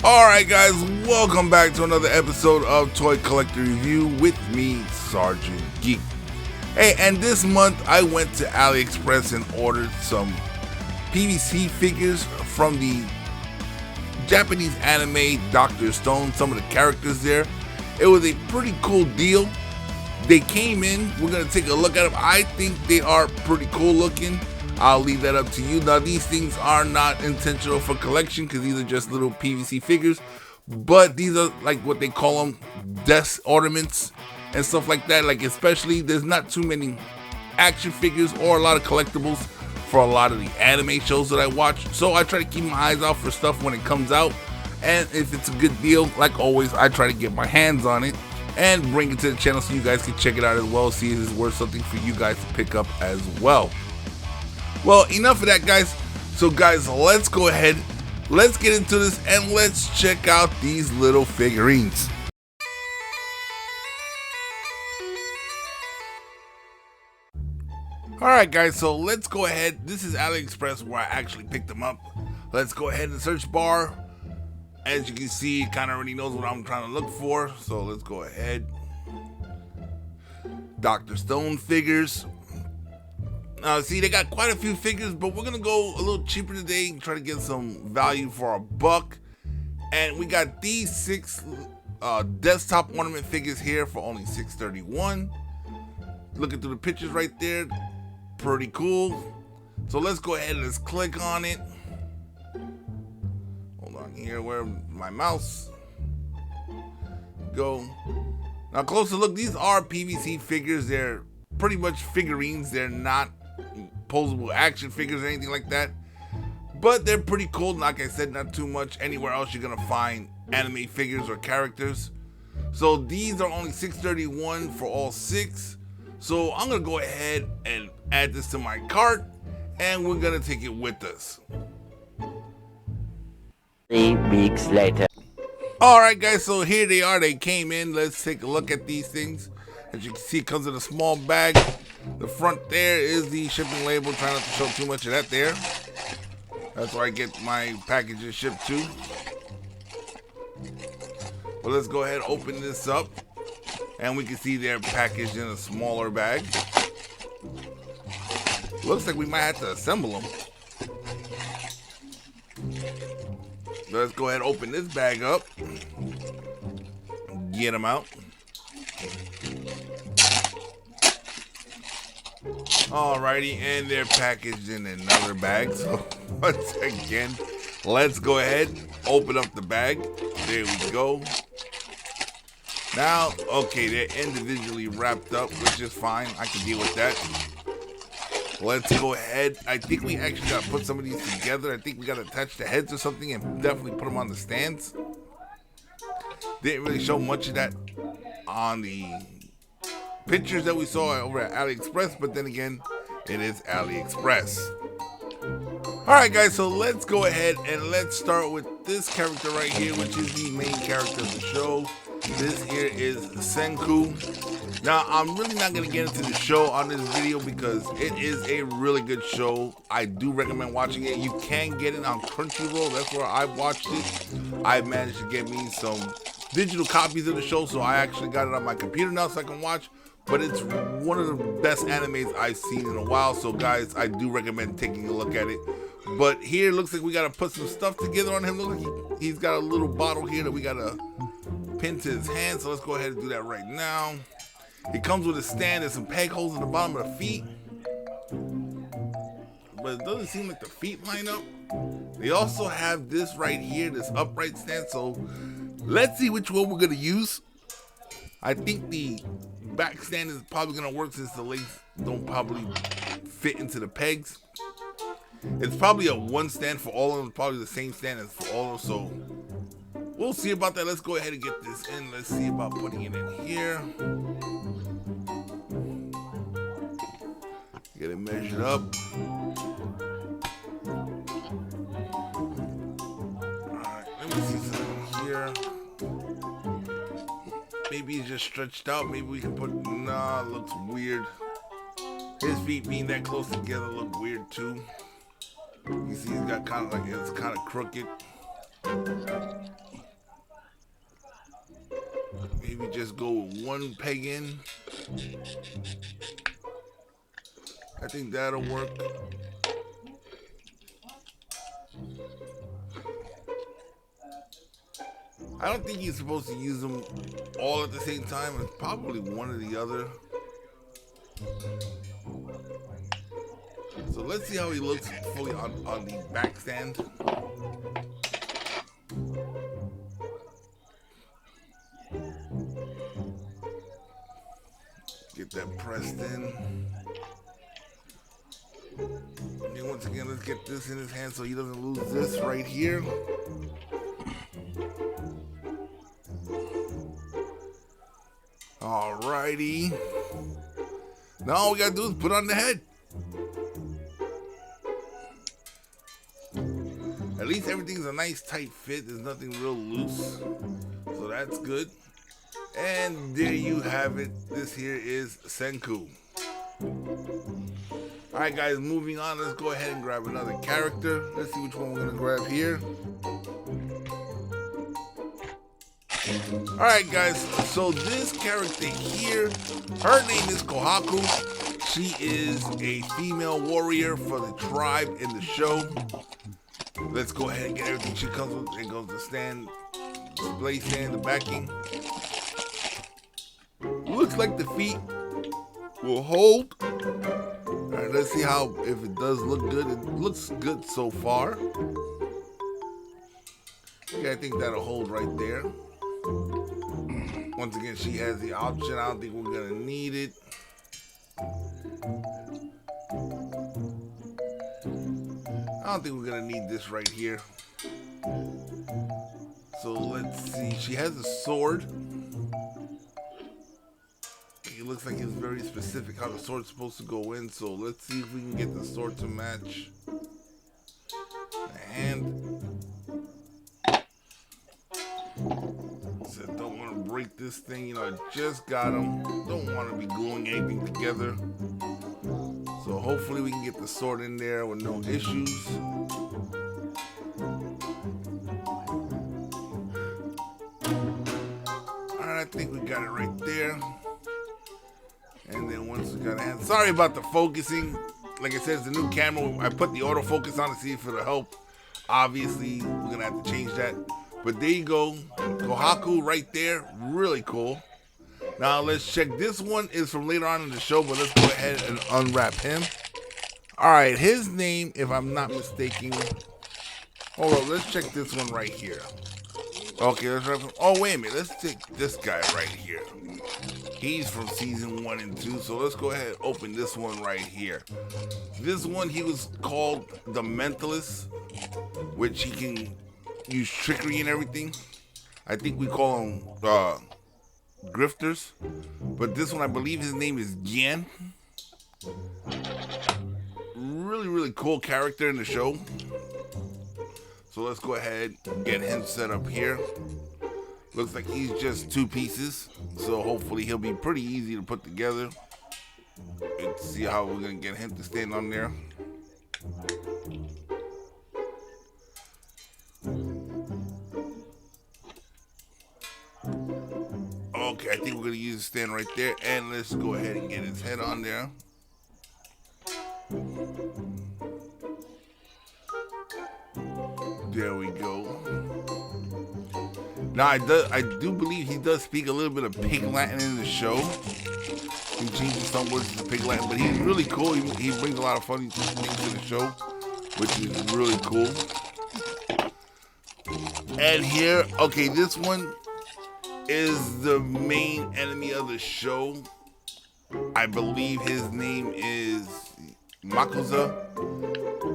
Alright guys, welcome back to another episode of Toy Collector Review with me, Sergeant Geek. Hey, and this month I went to AliExpress and ordered some PVC figures from the Japanese anime Dr. Stone, some of the characters there. It was a pretty cool deal. They came in, we're going to take a look at them. I think they are pretty cool looking. I'll leave that up to you. Now, these things are not intentional for collection because these are just little PVC figures, but these are like what they call them, desk ornaments and stuff like that. Like, especially, there's not too many action figures or a lot of collectibles for a lot of the anime shows that I watch, so I try to keep my eyes out for stuff when it comes out, and if it's a good deal, like always, I try to get my hands on it and bring it to the channel so you guys can check it out as well, see if it's worth something for you guys to pick up as well. Well, enough of that, guys. So guys, let's go ahead, let's get into this, and let's check out these little figurines. Alright guys, so let's go ahead. This is AliExpress where I actually picked them up. Let's go ahead in the search bar. As you can see, it kind of already knows what I'm trying to look for. So let's go ahead. Dr. Stone figures. See, they got quite a few figures, but we're going to go a little cheaper today and try to get some value for our buck. And we got these 6 desktop ornament figures here for only $6.31. Looking through the pictures right there, pretty cool. So let's go ahead and let's click on it. Hold on here, where my mouse go. Now, closer look, these are PVC figures. They're pretty much figurines. They're not posable action figures or anything like that, but they're pretty cool. Like I said, not too much anywhere else you're gonna find anime figures or characters. So these are only $6.31 for all 6. So I'm gonna go ahead and add this to my cart, and we're gonna take it with us. 3 weeks later. Alright guys, so here they are. They came in. Let's take a look at these things. As you can see, it comes in a small bag. The front there is the shipping label. Try not to show too much of that there. That's where I get my packages shipped to. But let's go ahead and open this up. And we can see they're packaged in a smaller bag. Looks like we might have to assemble them. Let's go ahead and open this bag up. Get them out. Alrighty, and they're packaged in another bag. So once again, let's go ahead, open up the bag. There we go. Now, okay, they're individually wrapped up, which is fine. I can deal with that. Let's go ahead. I think we actually got to put some of these together. I think we got to attach the heads or something and definitely put them on the stands. Didn't really show much of that on the pictures that we saw over at AliExpress, but then again, it is AliExpress. Alright guys, so let's go ahead and let's start with this character right here, which is the main character of the show. This here is Senku. Now, I'm really not going to get into the show on this video because it is a really good show. I do recommend watching it. You can get it on Crunchyroll. That's where I watched it. I managed to get me some digital copies of the show, so I actually got it on my computer now so I can watch. But it's one of the best animes I've seen in a while, so guys, I do recommend taking a look at it. But here, looks like we got to put some stuff together on him. Look like he's got a little bottle here that we got to pin to his hand, so let's go ahead and do that right now. It comes with a stand and some peg holes in the bottom of the feet, but it doesn't seem like the feet line up. They also have this right here, this upright stand, so let's see which one we're going to use. I think the back stand is probably going to work since the legs don't probably fit into the pegs. It's probably a one stand for all of them, probably the same stand as for all of them, so we'll see about that. Let's go ahead and get this in. Let's see about putting it in here. Get it measured up. Alright, let me see something here. Maybe he's just stretched out. Maybe we can put, nah, it looks weird. His feet being that close together look weird too. You see he's got kind of like, it's kind of crooked. Maybe just go with one peg in. I think that'll work. I don't think he's supposed to use them all at the same time. It's probably one or the other. So let's see how he looks fully on the back stand. Get that pressed in. And then once again, let's get this in his hand so he doesn't lose this right here. Alrighty. Now all we gotta do is put on the head. At least everything's a nice tight fit. There's nothing real loose. So that's good. And there you have it. This here is Senku. Alright guys, moving on. Let's go ahead and grab another character. Let's see which one we're gonna grab here. Alright guys, so this character here, her name is Kohaku. She is a female warrior for the tribe in the show. Let's go ahead and get everything she comes with. It goes the stand, display stand, the backing. Looks like the feet will hold. Alright, let's see how, if it does look good. It looks good so far. Okay, I think that'll hold right there. Once again, she has the option. I don't think we're gonna need it. I don't think we're gonna need this right here. So let's see. She has a sword. It looks like it's very specific how the sword's supposed to go in. So let's see if we can get the sword to match the hand. Said don't want to break this thing. You know, I just got them. Don't want to be gluing anything together. So hopefully we can get the sword in there with no issues. Alright, I think we got it right there. And then once we got a hand, sorry about the focusing. Like I said, it's a new camera. I put the autofocus on to see if it'll help. Obviously, we're gonna have to change that. But there you go, Kohaku right there, really cool. Now let's check. This one is from later on in the show, but let's go ahead and unwrap him. All right, his name, if I'm not mistaken. Hold on, let's check this one right here. Okay, let's wrap him. Oh, wait a minute, let's take this guy right here. He's from season 1 and 2, so let's go ahead and open this one right here. This one, he was called the Mentalist, which he can use trickery and everything. I think we call them grifters. But this one, I believe his name is Gian. Really, really cool character in the show. So let's go ahead and get him set up here. Looks like he's just 2 pieces. So hopefully he'll be pretty easy to put together. Let's see how we're going to get him to stand on there. Okay, I think we're gonna use a stand right there, and let's go ahead and get his head on there. There we go. Now I do believe he does speak a little bit of Pig Latin in the show. He changes some words to Pig Latin, but he's really cool. He brings a lot of funny things to the show, which is really cool. And here, okay, this one is the main enemy of the show. I believe his name is Makuza,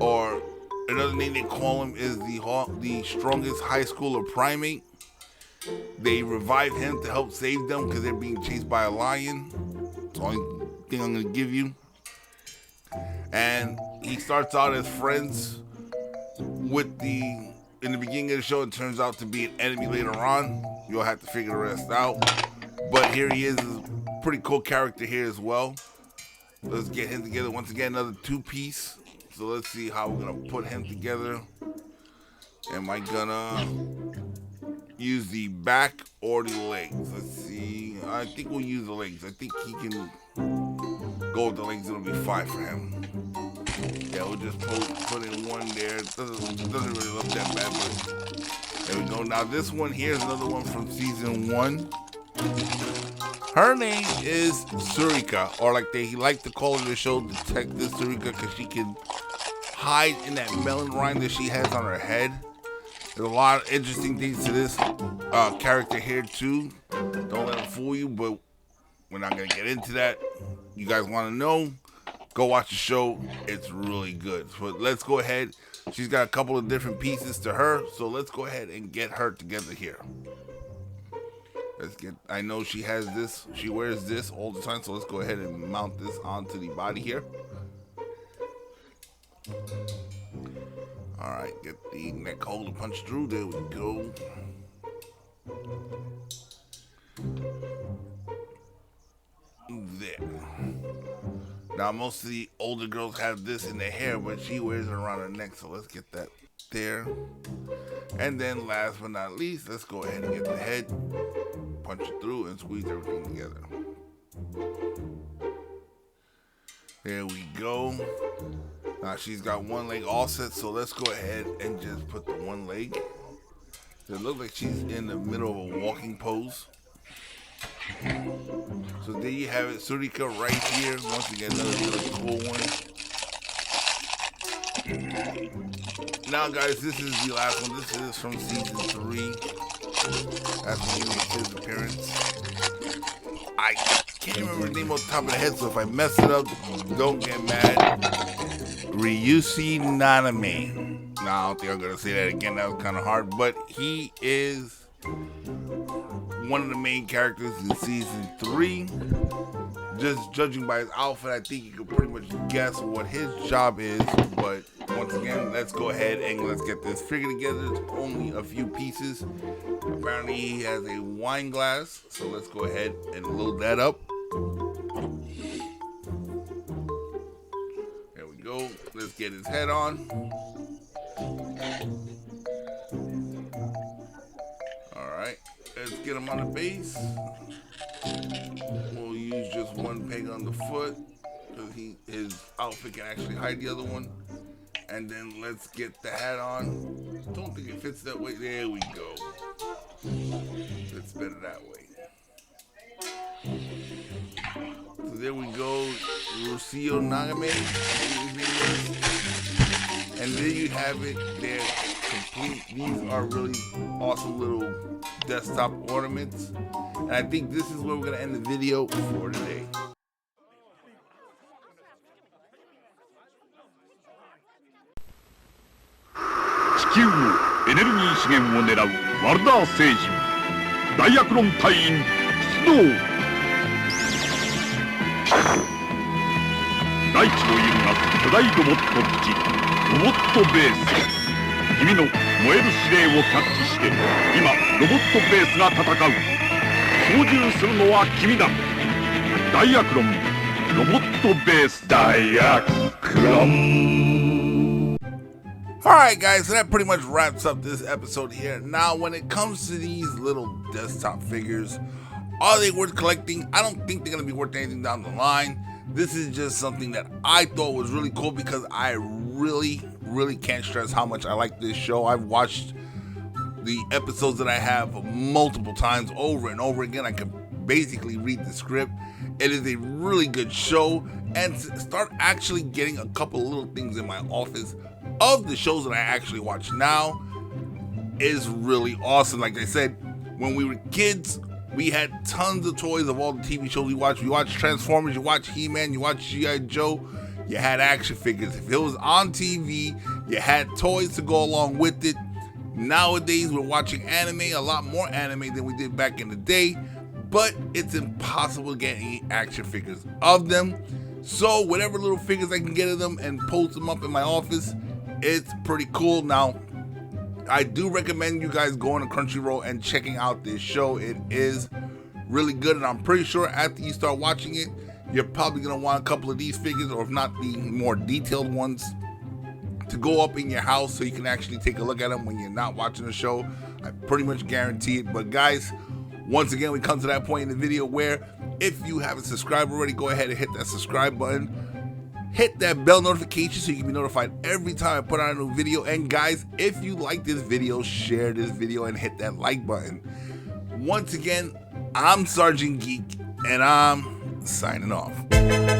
or another name they call him is the strongest high schooler primate. They revive him to help save them because they're being chased by a lion. That's the only thing I'm gonna give you. And he starts out as friends with in the beginning of the show. It turns out to be an enemy later on. You'll have to figure the rest out. But here he is, a pretty cool character here as well. Let's get him together. Once again, another 2-piece. So let's see how we're gonna put him together. Am I gonna use the back or the legs. Let's see. I think we'll use the legs. I think he can go with the legs. It'll be fine for him. Yeah, we'll just put in one there. Doesn't really look that bad, but there we go. Now this one here is another one from season 1. Her name is Surika, or like they like to call it in the show, Detective Surika, because she can hide in that melon rind that she has on her head. There's a lot of interesting things to this character here too. Don't let them fool you, but we're not gonna get into that. You guys want to know? Go watch the show. It's really good. But let's go ahead. She's got a couple of different pieces to her, so let's go ahead and get her together here. I know she has this. She wears this all the time, so let's go ahead and mount this onto the body here. All right, get the neck hole to punch through. There we go. There. Now, most of the older girls have this in their hair, but she wears it around her neck, so let's get that there. And then last but not least, let's go ahead and get the head, punch it through, and squeeze everything together. There we go. Now she's got one leg all set, so let's go ahead and just put the one leg. It looks like she's in the middle of a walking pose. So there you have it, Surika right here. Once again, another really cool one. Now guys, this is the last one. This is from season 3. That's when he makes his appearance. I can't remember the name off the top of the head, so if I mess it up, don't get mad. Ryushi Naname. No, I don't think I'm going to say that again. That was kind of hard. But he is one of the main characters in season 3. Just judging by his outfit, I think you can pretty much guess what his job is. But once again, let's go ahead and let's get this figure together. It's only a few pieces. Apparently he has a wine glass, so let's go ahead and load that up. There we go. Let's get his head on. Alright, let's get him on the base. We'll use just one peg on the foot, because his outfit can actually hide the other one. And then let's get the hat on. Don't think it fits that way. There we go. It's better that way. So there we go. Lucio Nagame. And there you have it. They're complete. These are really awesome little desktop ornaments. And I think this is where we're going to end the video for today.地球のエネルギー資源を狙うワルダー星人ダイアクロン隊員出動。大地を揺るがす巨大ロボット基地ロボットベース。君の燃える指令をキャッチして今ロボットベースが戦う。操縦するのは君だ。ダイアクロンロボットベース。ダイアクロン。Alright guys, so that pretty much wraps up this episode here. Now when it comes to these little desktop figures, are they worth collecting? I don't think they're going to be worth anything down the line. This is just something that I thought was really cool because I really can't stress how much I like this show. I've watched the episodes that I have multiple times over and over again. I can basically read the script. It is a really good show, and to start actually getting a couple of little things in my office of the shows that I actually watch now is really awesome. Like I said, when we were kids, we had tons of toys of all the TV shows we watched. We watched Transformers, you watched He-Man, you watched G.I. Joe, you had action figures. If it was on TV, you had toys to go along with it. Nowadays, we're watching anime, a lot more anime than we did back in the day, but it's impossible to get any action figures of them. So whatever little figures I can get of them and post them up in my office, it's pretty cool. Now, I do recommend you guys going to Crunchyroll and checking out this show. It is really good, and I'm pretty sure after you start watching it, you're probably going to want a couple of these figures, or if not the more detailed ones, to go up in your house so you can actually take a look at them when you're not watching the show. I pretty much guarantee it. But guys, once again, we come to that point in the video where if you haven't subscribed already, go ahead and hit that subscribe button. Hit that bell notification so you can be notified every time I put out a new video. And guys, if you like this video, share this video and hit that like button. Once again, I'm Sergeant Geek, and I'm signing off.